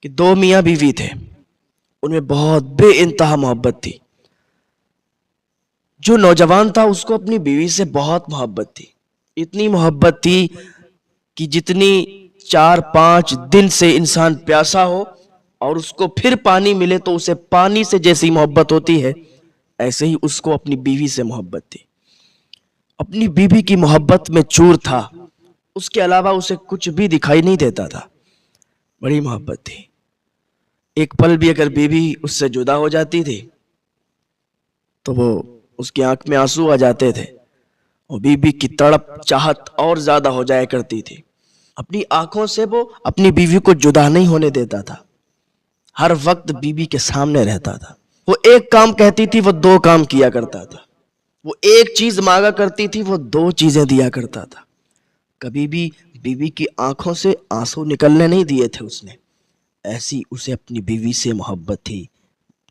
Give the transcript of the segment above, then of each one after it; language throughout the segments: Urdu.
کہ دو میاں بیوی تھے، ان میں بہت بے انتہا محبت تھی۔ جو نوجوان تھا اس کو اپنی بیوی سے بہت محبت تھی، اتنی محبت تھی کہ جتنی 4-5 دن سے انسان پیاسا ہو اور اس کو پھر پانی ملے تو اسے پانی سے جیسی محبت ہوتی ہے، ایسے ہی اس کو اپنی بیوی سے محبت تھی۔ اپنی بیوی کی محبت میں چور تھا، اس کے علاوہ اسے کچھ بھی دکھائی نہیں دیتا تھا، بڑی محبت تھی۔ ایک پل بھی اگر بیوی اس سے جدا ہو جاتی تھی تو وہ اس کی آنکھ میں آنسو آ جاتے تھے، اور بیوی کی تڑپ چاہت اور زیادہ ہو جایا کرتی تھی۔ اپنی آنکھوں سے وہ اپنی بیوی کو جدا نہیں ہونے دیتا تھا، ہر وقت بیوی کے سامنے رہتا تھا۔ وہ ایک کام کہتی تھی وہ 2 کام کیا کرتا تھا، وہ ایک چیز مانگا کرتی تھی وہ 2 چیزیں دیا کرتا تھا۔ کبھی بھی بیوی کی آنکھوں سے آنسو نکلنے نہیں دیے تھے اس نے، ایسی اسے اپنی بیوی سے محبت تھی،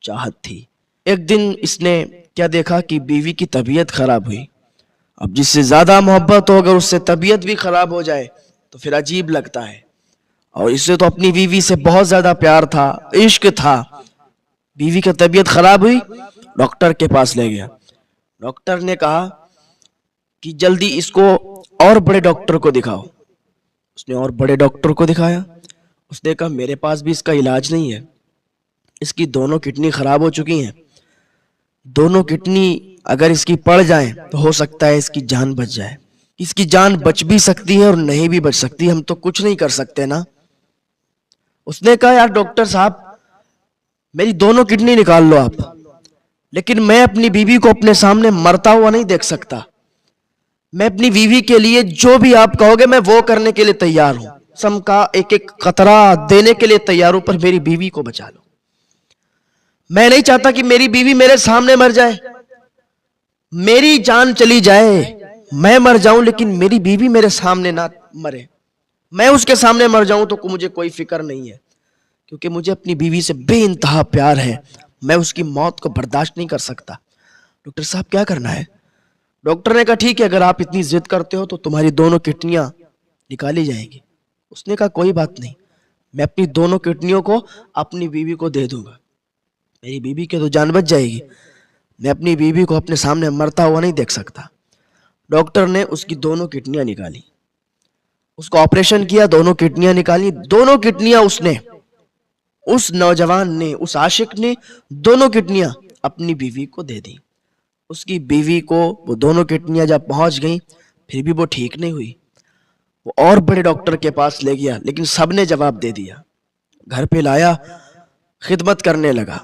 چاہت تھی۔ ایک دن اس نے کیا دیکھا کہ بیوی کی طبیعت خراب ہوئی۔ اب جس سے زیادہ محبت ہو اگر اس سے طبیعت بھی خراب ہو جائے تو پھر عجیب لگتا ہے، اور اس سے تو اپنی بیوی سے بہت زیادہ پیار تھا، عشق تھا۔ بیوی کی طبیعت خراب ہوئی، ڈاکٹر کے پاس لے گیا۔ ڈاکٹر نے کہا کہ جلدی اس کو اور بڑے ڈاکٹر کو دکھاؤ۔ اس نے اور بڑے ڈاکٹر کو دکھایا، اس نے کہا میرے پاس بھی اس کا علاج نہیں ہے، اس کی دونوں کڈنی خراب ہو چکی ہیں، دونوں کڈنی اگر اس کی پڑ جائیں تو ہو سکتا ہے اس کی جان بچ جائے۔ اس کی جان بچ بھی سکتی ہے اور نہیں بھی بچ سکتی، ہم تو کچھ نہیں کر سکتے نا۔ اس نے کہا یار ڈاکٹر صاحب میری دونوں کڈنی نکال لو آپ، لیکن میں اپنی بیوی کو اپنے سامنے مرتا ہوا نہیں دیکھ سکتا۔ میں اپنی بیوی کے لیے جو بھی آپ کہو گے میں وہ کرنے کے لیے تیار ہوں، سم کا ایک ایک قطرہ دینے کے لیے تیار ہوں، پر میری بیوی کو بچا لو۔ میں نہیں چاہتا کہ میری بیوی میرے سامنے مر جائے، میری جان چلی جائے، میں مر جاؤں لیکن میری بیوی میرے سامنے نہ مرے۔ میں اس کے سامنے مر جاؤں تو مجھے کوئی فکر نہیں ہے، کیونکہ مجھے اپنی بیوی سے بے انتہا پیار ہے، میں اس کی موت کو برداشت نہیں کر سکتا۔ ڈاکٹر صاحب کیا کرنا ہے؟ ڈاکٹر نے کہا ٹھیک ہے اگر آپ اتنی ضد کرتے ہو تو تمہاری دونوں کڈنیاں نکالی جائیں گی۔ اس نے کہا کوئی بات نہیں، میں اپنی دونوں کڈنیوں کو اپنی بیوی کو دے دوں گا، میری بیوی کی تو جان بچ جائے گی، میں اپنی بیوی کو اپنے سامنے مرتا ہوا نہیں دیکھ سکتا۔ ڈاکٹر نے اس کی دونوں کڈنیاں نکالی، اس کو آپریشن کیا، دونوں کڈنیاں نکالی۔ دونوں کڈنیاں اس نے، اس نوجوان نے، اس عاشق نے دونوں کڈنیاں اپنی بیوی کو دے دی۔ اس کی بیوی کو وہ دونوں کڈنیاں جب پہنچ گئیں پھر بھی وہ ٹھیک نہیں ہوئی، وہ اور بڑے ڈاکٹر کے پاس لے گیا لیکن سب نے جواب دے دیا۔ گھر پہ لایا، خدمت کرنے لگا،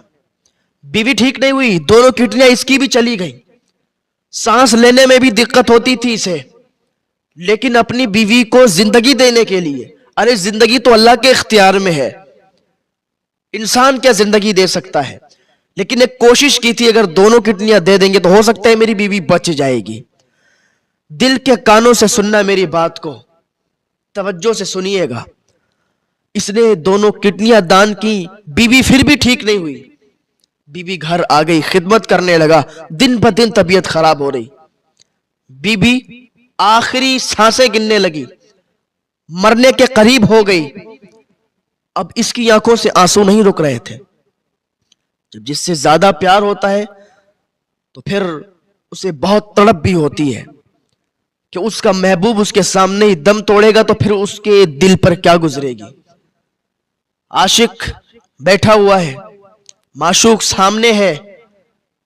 بیوی ٹھیک نہیں ہوئی، دونوں کڈنیاں اس کی بھی چلی گئیں، سانس لینے میں بھی دقت ہوتی تھی اسے، لیکن اپنی بیوی کو زندگی دینے کے لیے، ارے زندگی تو اللہ کے اختیار میں ہے، انسان کیا زندگی دے سکتا ہے، لیکن ایک کوشش کی تھی اگر دونوں کڈنیاں دے دیں گے تو ہو سکتا ہے میری بیوی بچ جائے گی۔ دل کے کانوں سے سننا میری بات کو، توجہ سے سنیے گا۔ اس نے دونوں کڈنیاں دان کی، بیوی پھر بھی ٹھیک نہیں ہوئی، بیوی گھر آ گئی، خدمت کرنے لگا، دن بہ دن طبیعت خراب ہو رہی، بیوی آخری سانسیں گننے لگی، مرنے کے قریب ہو گئی۔ اب اس کی آنکھوں سے آنسو نہیں رک رہے تھے۔ جب جس سے زیادہ پیار ہوتا ہے تو پھر اسے بہت تڑپ بھی ہوتی ہے کہ اس کا محبوب اس کے سامنے ہی دم توڑے گا تو پھر اس کے دل پر کیا گزرے گی۔ عاشق بیٹھا ہوا ہے، معشوق سامنے ہے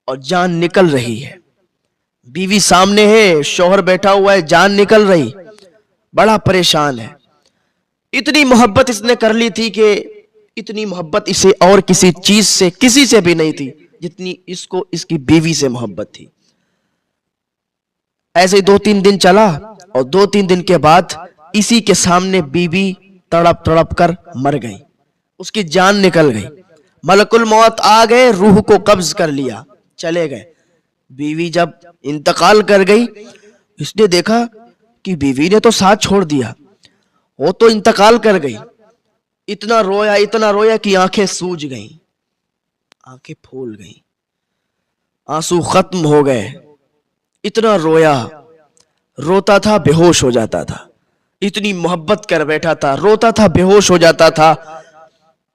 اور جان نکل رہی ہے، بیوی سامنے ہے، شوہر بیٹھا ہوا ہے، جان نکل رہی، بڑا پریشان ہے۔ اتنی محبت اس نے کر لی تھی کہ اتنی محبت اسے اور کسی چیز سے، کسی سے بھی نہیں تھی جتنی اس کو اس کی بیوی سے محبت تھی۔ ایسے 2-3 دن چلا اور 2-3 دن کے بعد اسی کے سامنے بیوی تڑپ تڑپ کر مر گئی، اس کی جان نکل گئی، ملک الموت آ گئے، روح کو قبض کر لیا، چلے گئے۔ بیوی جب انتقال کر گئی، اس نے دیکھا کہ بیوی نے تو ساتھ چھوڑ دیا، وہ تو انتقال کر گئی۔ اتنا رویا کہ آنکھیں سوج گئیں، آنکھیں پھول گئیں، آنسو ختم ہو گئے۔ اتنا رویا، روتا تھا بے ہوش ہو جاتا تھا، اتنی محبت کر بیٹھا تھا، روتا تھا بے ہوش ہو جاتا تھا۔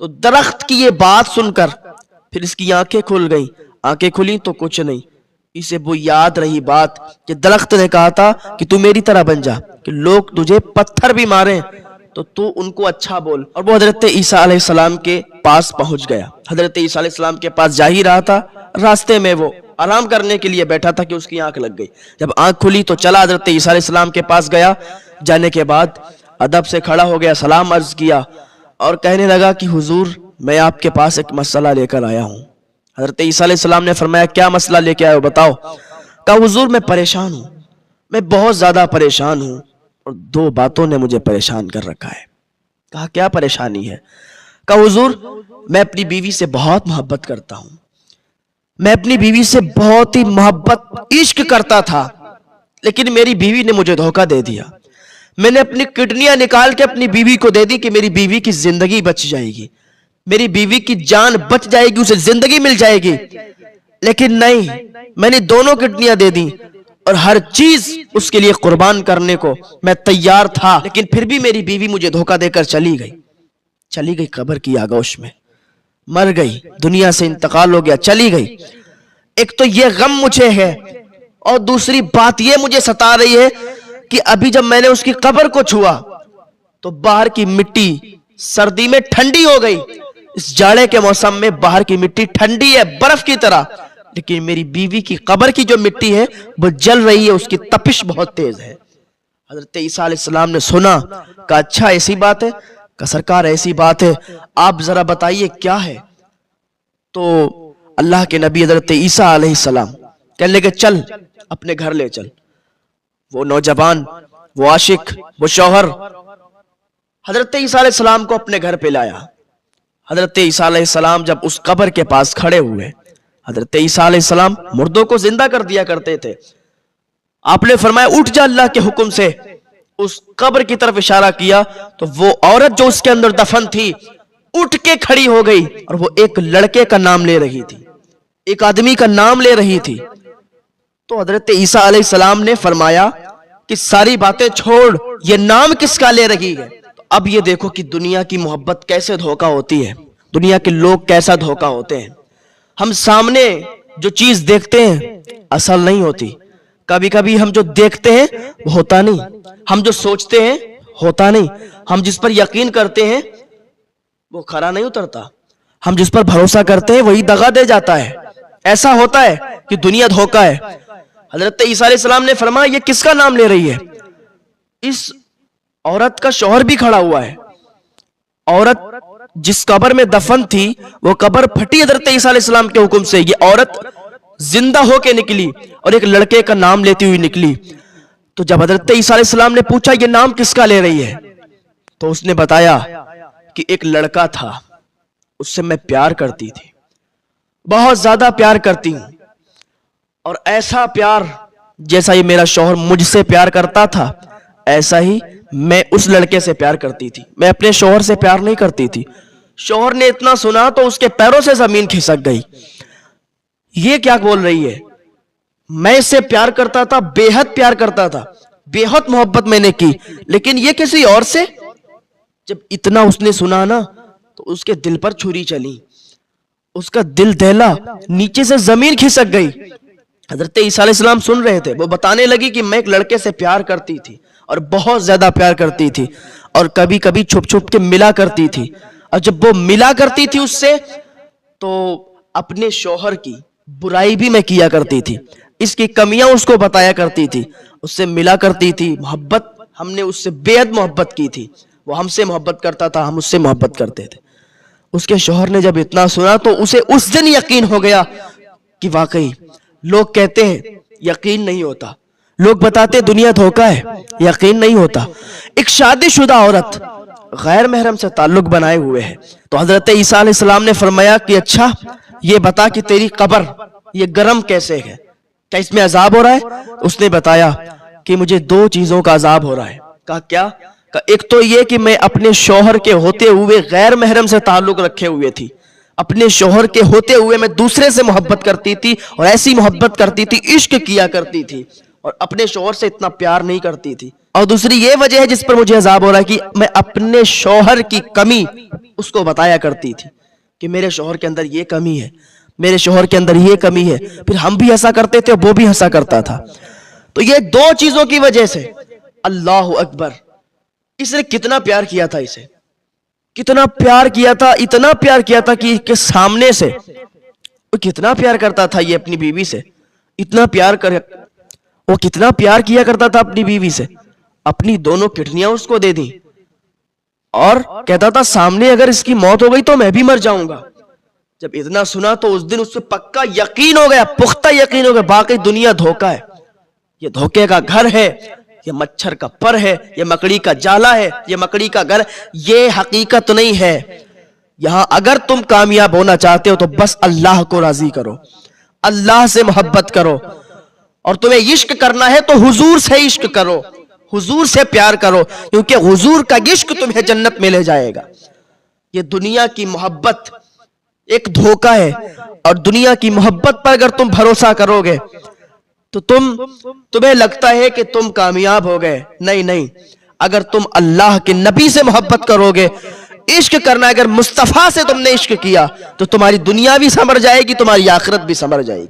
تو درخت کی یہ بات سن کر پھر اس کی آنکھیں کھل گئیں. آنکھیں کھلی تو کچھ نہیں, اسے وہ یاد رہی بات کہ درخت نے کہا تھا کہ تو میری طرح بن جا, کہ لوگ تجھے پتھر بھی ماریں تو ان کو اچھا بول. اور وہ حضرت عیسیٰ علیہ السلام کے پاس پہنچ گیا. حضرت عیسیٰ علیہ السلام کے پاس جا ہی رہا تھا, راستے میں وہ آرام کرنے کے لیے بیٹھا تھا کہ اس کی آنکھ لگ گئی. جب آنکھ کھلی تو چلا حضرت عیسیٰ علیہ السلام کے پاس گیا. جانے کے بعد ادب سے کھڑا ہو گیا, سلام عرض کیا اور کہنے لگا کہ حضور میں آپ کے پاس ایک مسئلہ لے کر آیا ہوں. حضرت عیسیٰ علیہ السلام نے فرمایا کیا مسئلہ لے کے آئے ہو, بتاؤ. کہا حضور میں پریشان ہوں, میں بہت زیادہ پریشان ہوں اور دو باتوں نے مجھے پریشان کر رکھا ہے. کہا کیا پریشانی ہے؟ کہا حضور میں اپنی بیوی سے بہت محبت کرتا ہوں, میں اپنی بیوی سے بہت ہی محبت عشق کرتا تھا, لیکن میری بیوی نے مجھے دھوکہ دے دیا. میں نے اپنی کڈنیاں نکال کے اپنی بیوی کو دے دی کہ میری بیوی کی زندگی بچ جائے گی, میری بیوی کی جان بچ جائے گی, اسے زندگی مل جائے گی. لیکن نہیں, میں نے دونوں کڈنیاں دے دی اور ہر چیز اس کے لیے قربان کرنے کو میں تیار تھا, لیکن پھر بھی میری بیوی مجھے دھوکہ دے کر چلی گئی قبر کی آگوش میں, مر گئی, دنیا سے انتقال ہو گیا, چلی گئی. ایک تو یہ غم مجھے ہے اور دوسری بات یہ مجھے ستا رہی ہے کہ ابھی جب میں نے اس کی قبر کو چھوا تو باہر کی مٹی سردی میں ٹھنڈی ہو گئی. اس جاڑے کے موسم میں باہر کی مٹی ٹھنڈی ہے برف کی طرح, لیکن میری بیوی کی قبر کی جو مٹی ہے وہ جل رہی ہے, اس کی تپش بہت تیز ہے. حضرت عیسیٰ علیہ السلام نے سنا, کہا اچھا ایسی بات ہے؟ کہا سرکار ایسی بات ہے, آپ ذرا بتائیے کیا ہے. تو اللہ کے نبی حضرت عیسیٰ علیہ السلام کہنے لگے چل اپنے گھر لے چل. وہ نوجوان, وہ عاشق, وہ شوہر حضرت عیسیٰ علیہ السلام کو اپنے گھر پہ لایا. حضرت عیسیٰ علیہ السلام جب اس قبر کے پاس کھڑے ہوئے, حضرت عیسیٰ علیہ السلام مردوں کو زندہ کر دیا کرتے تھے. آپ نے فرمایا اٹھ جا اللہ کے حکم سے. اس قبر کی طرف اشارہ کیا تو وہ عورت جو اس کے اندر دفن تھی اٹھ کے کھڑی ہو گئی اور وہ ایک لڑکے کا نام لے رہی تھی, ایک آدمی کا نام لے رہی تھی. تو حضرت عیسیٰ علیہ السلام نے فرمایا کہ ساری باتیں چھوڑ, یہ نام کس کا لے رہی ہے؟ تو اب یہ دیکھو کہ دنیا کی محبت کیسے دھوکہ ہوتی ہے, دنیا کے لوگ کیسا دھوکہ ہوتے ہیں. ہم سامنے جو چیز دیکھتے ہیں اصل نہیں ہوتی, کبھی کبھی ہم جو دیکھتے ہیں وہ ہوتا نہیں, ہم جو سوچتے ہیں ہوتا نہیں, ہم جس پر یقین کرتے ہیں وہ کھرا نہیں اترتا, ہم جس پر بھروسہ کرتے ہیں وہی دغا دے جاتا ہے. ایسا ہوتا ہے کہ دنیا دھوکہ ہے. حضرت عیسیٰ علیہ السلام نے فرمایا یہ کس کا نام لے رہی ہے؟ اس عورت کا شوہر بھی کھڑا ہوا ہے. عورت جس قبر میں دفن تھی وہ قبر پھٹی حضرت عیسیٰ علیہ السلام کے حکم سے. یہ عورت زندہ ہو کے نکلی اور ایک لڑکے کا نام لیتی ہوئی نکلی. تو جب حضرت عیسیٰ علیہ السلام نے پوچھا یہ نام کس کا لے رہی ہے, تو اس نے بتایا کہ ایک لڑکا تھا, اس سے میں پیار کرتی تھی, بہت زیادہ پیار کرتی ہوں, اور ایسا پیار جیسا یہ میرا شوہر مجھ سے پیار کرتا تھا ایسا ہی میں اس لڑکے سے پیار کرتی تھی. میں اپنے شوہر سے پیار نہیں کرتی تھی. شوہر نے اتنا سنا تو اس کے پیروں سے زمین کھسک گئی. یہ کیا بول رہی ہے؟ میں اس سے پیار کرتا تھا, بے حد پیار کرتا تھا, بے حد محبت میں نے کی, لیکن یہ کسی اور سے. جب اتنا اس نے سنا نا تو اس کے دل پر چھری چلی, اس کا دل دہلا, نیچے سے زمین کھسک گئی. حضرت عیسیٰ علیہ السلام سن رہے تھے. وہ بتانے لگی کہ میں ایک لڑکے سے پیار کرتی تھی اور بہت زیادہ پیار کرتی تھی, اور کبھی کبھی چھپ چھپ کے ملا کرتی تھی, اور جب وہ ملا کرتی تھی اس سے تو اپنے شوہر کی برائی بھی میں کیا کرتی تھی, اس کی کمیاں اس کو بتایا کرتی تھی, اس سے ملا کرتی تھی. محبت ہم نے اس سے بے حد محبت کی تھی, وہ ہم سے محبت کرتا تھا, ہم اس سے محبت کرتے تھے. اس کے شوہر نے جب اتنا سنا تو اسے اس دن یقین ہو گیا کہ واقعی لوگ کہتے ہیں یقین نہیں ہوتا, لوگ بتاتے دنیا دھوکہ ہے, یقین نہیں ہوتا. ایک شادی شدہ عورت غیر محرم سے تعلق بنائے ہوئے ہے. تو حضرت عیسیٰ علیہ السلام نے فرمایا کہ اچھا یہ بتا کہ تیری قبر یہ گرم کیسے ہے, کیا اس میں عذاب ہو رہا ہے؟ اس نے بتایا کہ مجھے دو چیزوں کا عذاب ہو رہا ہے. کہا کیا؟ کہا ایک تو یہ کہ میں اپنے شوہر کے ہوتے ہوئے غیر محرم سے تعلق رکھے ہوئے تھی, اپنے شوہر کے ہوتے ہوئے میں دوسرے سے محبت کرتی تھی, اور ایسی محبت کرتی تھی, عشق کیا کرتی تھی, اور اپنے شوہر سے اتنا پیار نہیں کرتی تھی. اور دوسری یہ وجہ ہے جس پر مجھے عذاب ہو رہا ہے کہ میں اپنے شوہر کی کمی اس کو بتایا کرتی تھی کہ میرے شوہر کے اندر یہ کمی ہے، میرے شوہر کے اندر یہ کمی ہے، پھر ہم بھی ہنسا کرتے تھے، وہ بھی ہنسا کرتا تھا۔ تو یہ دو چیزوں کی وجہ سے اللہ اکبر، اس نے کتنا پیار کیا تھا، اسے کتنا پیار کیا تھا، اتنا پیار کیا تھا کہ سامنے سے وہ کتنا پیار کرتا تھا یہ اپنی بیوی سے، وہ کتنا پیار کیا کرتا تھا اپنی بیوی سے، اپنی دونوں کڈنیاں اس کو دے دی اور کہتا تھا سامنے اگر اس کی موت ہو گئی تو میں بھی مر جاؤں گا۔ جب اتنا سنا تو اس دن اس سے پکا یقین ہو گیا، پختہ یقین ہو گیا، باقی دنیا دھوکہ ہے، یہ دھوکے کا گھر ہے، یہ مچھر کا پر ہے، یہ مکڑی کا جالا ہے، یہ مکڑی کا گھر، یہ حقیقت نہیں ہے۔ یہاں اگر تم کامیاب ہونا چاہتے ہو تو بس اللہ کو راضی کرو، اللہ سے محبت کرو، اور تمہیں عشق کرنا ہے تو حضور سے عشق کرو، حضور سے پیار کرو، کیونکہ حضور کا عشق تمہیں جنت میں لے جائے گا۔ یہ دنیا کی محبت ایک دھوکہ ہے، اور دنیا کی محبت پر اگر تم بھروسہ کرو گے تو تمہیں لگتا ہے کہ تم کامیاب ہو گئے، نہیں، اگر تم اللہ کے نبی سے محبت کرو گے، عشق کرنا، اگر مصطفیٰ سے تم نے عشق کیا تو تمہاری دنیا بھی سنور جائے گی، تمہاری آخرت بھی سنور جائے گی۔